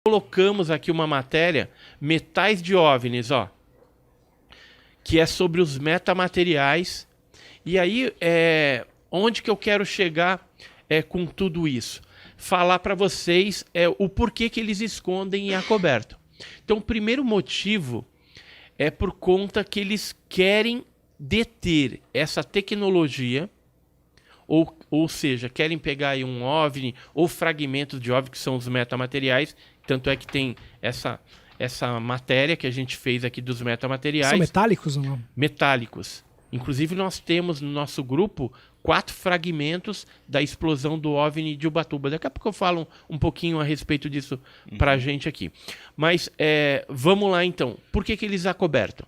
colocamos aqui uma matéria, Metais de OVNIs, ó, que é sobre os metamateriais. E aí, onde que eu quero chegar com tudo isso? Falar para vocês o porquê que eles escondem em acoberto. Então, o primeiro motivo é por conta que eles querem deter essa tecnologia, ou seja, querem pegar aí um OVNI ou fragmentos de OVNI, que são os metamateriais. Tanto é que tem essa matéria que a gente fez aqui dos metamateriais. São metálicos ou não? Metálicos. Inclusive, nós temos no nosso grupo 4 fragmentos da explosão do OVNI de Ubatuba. Daqui a pouco eu falo um pouquinho a respeito disso para a gente aqui. Mas vamos lá então. Por que eles acobertam?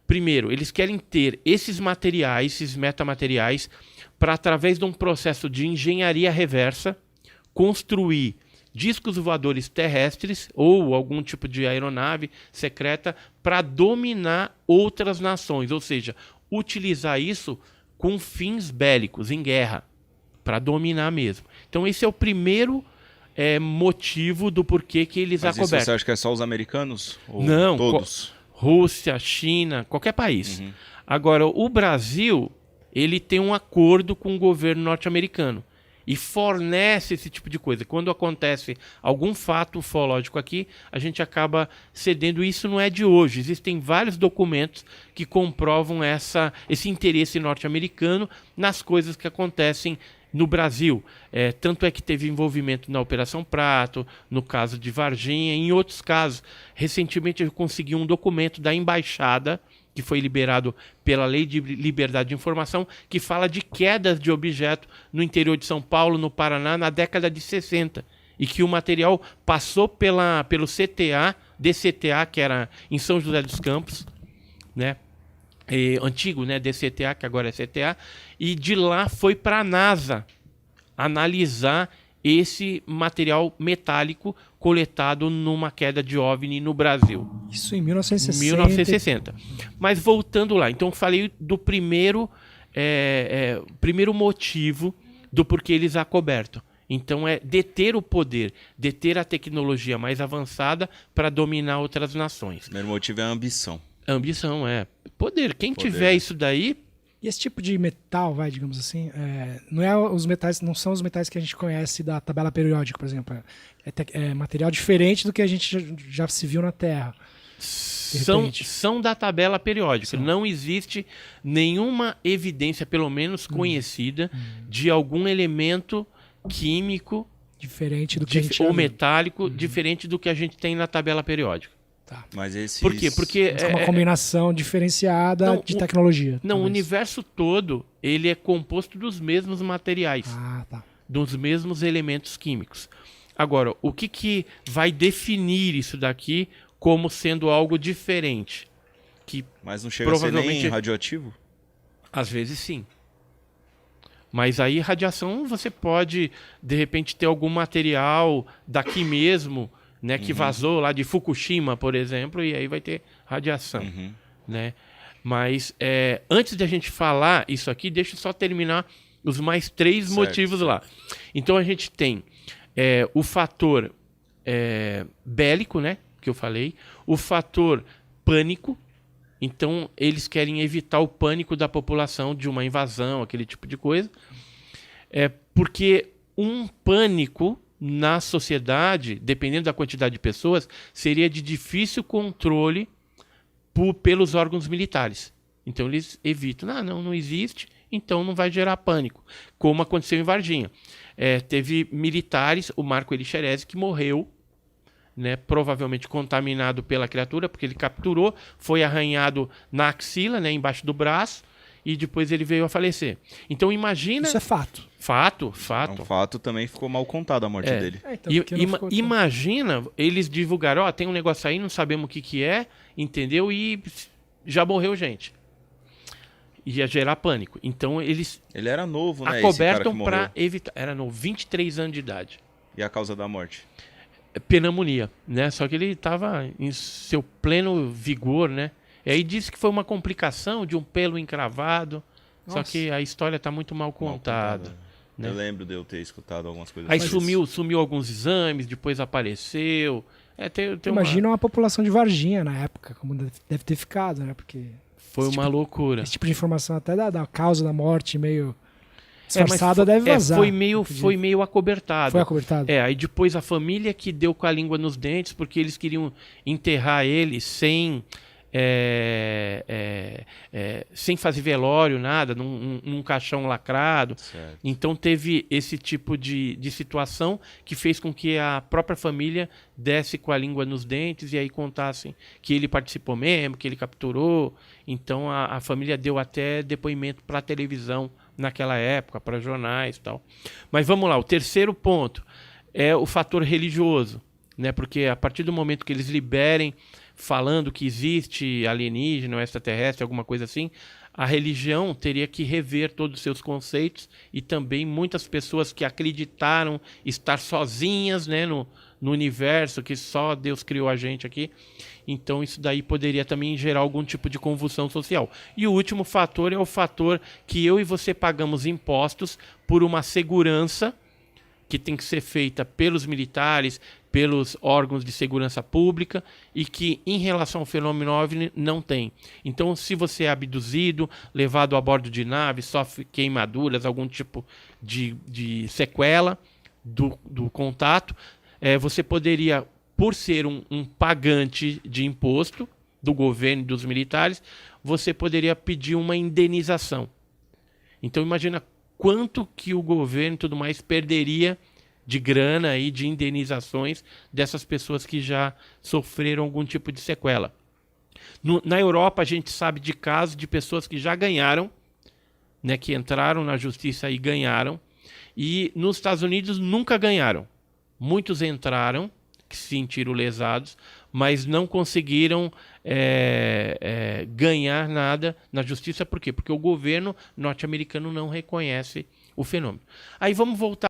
Primeiro, eles querem ter esses materiais, esses metamateriais, para, através de um processo de engenharia reversa, construir discos voadores terrestres ou algum tipo de aeronave secreta para dominar outras nações, ou seja, utilizar isso com fins bélicos, em guerra, para dominar mesmo. Então esse é o primeiro motivo do porquê que eles acobertam. Mas isso você acha que é só os americanos? Ou não, todos? Rússia, China, qualquer país. Agora, o Brasil, ele tem um acordo com o governo norte-americano e fornece esse tipo de coisa. Quando acontece algum fato ufológico aqui, a gente acaba cedendo. Isso não é de hoje. Existem vários documentos que comprovam esse interesse norte-americano nas coisas que acontecem no Brasil. Tanto é que teve envolvimento na Operação Prato, no caso de Varginha, em outros casos. Recentemente eu consegui um documento da Embaixada, que foi liberado pela Lei de Liberdade de Informação, que fala de quedas de objeto no interior de São Paulo, no Paraná, na década de 60. E que o material passou pelo CTA, DCTA, que era em São José dos Campos, né? Antigo, né? DCTA, que agora é CTA. E de lá foi para a NASA analisar esse material metálico coletado numa queda de OVNI no Brasil. Isso em 1960. 1960. Mas voltando lá, então eu falei do primeiro motivo do porquê eles acobertam. Então é deter o poder, deter a tecnologia mais avançada para dominar outras nações. O primeiro motivo é a ambição. A ambição poder. Quem tiver isso daí... E esse tipo de metal, digamos assim, não são os metais que a gente conhece da tabela periódica, por exemplo. É material diferente do que a gente já se viu na Terra. São da tabela periódica. Não existe nenhuma evidência, pelo menos conhecida, de algum elemento químico diferente do que ou metálico diferente do que a gente tem na tabela periódica. Tá. Mas esses... Por quê? Porque é uma combinação diferenciada de tecnologia. Não, o universo todo ele é composto dos mesmos materiais, dos mesmos elementos químicos. Agora, o que vai definir isso daqui como sendo algo diferente? Mas não chega a ser nem radioativo? Às vezes sim. Mas aí radiação você pode, de repente, ter algum material daqui mesmo, né, que vazou lá de Fukushima, por exemplo, e aí vai ter radiação. Né? Mas antes de a gente falar isso aqui, deixa eu só terminar os mais 3 motivos lá. Então a gente tem o fator bélico, né, que eu falei, o fator pânico. Então eles querem evitar o pânico da população de uma invasão, aquele tipo de coisa. Porque um pânico na sociedade, dependendo da quantidade de pessoas, seria de difícil controle pelos órgãos militares. Então eles evitam. Não existe, então não vai gerar pânico. Como aconteceu em Varginha. Teve militares, o Marco Elixerezi, que morreu, né, provavelmente contaminado pela criatura, porque ele capturou, foi arranhado na axila, né, embaixo do braço, e depois ele veio a falecer. Então imagina... Isso é fato. Fato. Um fato, também ficou mal contado a morte dele. Então, imagina, eles divulgaram, tem um negócio aí, não sabemos o que é, entendeu? E já morreu gente. Ia gerar pânico. Então eles... Ele era novo, né? Acobertam para evitar... Era novo, 23 anos de idade. E a causa da morte? Pneumonia, né? Só que ele estava em seu pleno vigor, né? E aí disse que foi uma complicação de um pelo encravado. Nossa. Só que a história está muito mal contada. né? Eu lembro de eu ter escutado algumas coisas. Aí sumiu alguns exames, depois apareceu. Imagina uma população de Varginha na época, como deve ter ficado, né? Porque foi uma loucura. Esse tipo de informação até da causa da morte meio disfarçada deve vazar. Foi meio acobertado. Foi acobertado. Aí depois a família que deu com a língua nos dentes, porque eles queriam enterrar ele sem fazer velório, nada, num caixão lacrado. Certo. Então teve esse tipo de situação que fez com que a própria família desse com a língua nos dentes e aí contassem que ele participou mesmo, que ele capturou. Então a família deu até depoimento para a televisão naquela época, para jornais e tal. Mas vamos lá, o terceiro ponto é o fator religioso, né? Porque a partir do momento que eles liberem falando que existe alienígena ou extraterrestre, alguma coisa assim, a religião teria que rever todos os seus conceitos e também muitas pessoas que acreditaram estar sozinhas, né, no universo, que só Deus criou a gente aqui. Então isso daí poderia também gerar algum tipo de convulsão social. E o último fator é o fator que eu e você pagamos impostos por uma segurança que tem que ser feita pelos militares, pelos órgãos de segurança pública e que, em relação ao fenômeno OVNI, não tem. Então, se você é abduzido, levado a bordo de nave, sofre queimaduras, algum tipo de sequela do contato, você poderia, por ser um pagante de imposto do governo e dos militares, você poderia pedir uma indenização. Então, imagina quanto que o governo e tudo mais perderia de grana e de indenizações dessas pessoas que já sofreram algum tipo de sequela. Na Europa, a gente sabe de casos de pessoas que já ganharam, né, que entraram na justiça e ganharam, e nos Estados Unidos nunca ganharam. Muitos entraram, que se sentiram lesados, mas não conseguiram ganhar nada na justiça. Por quê? Porque o governo norte-americano não reconhece o fenômeno. Aí vamos voltar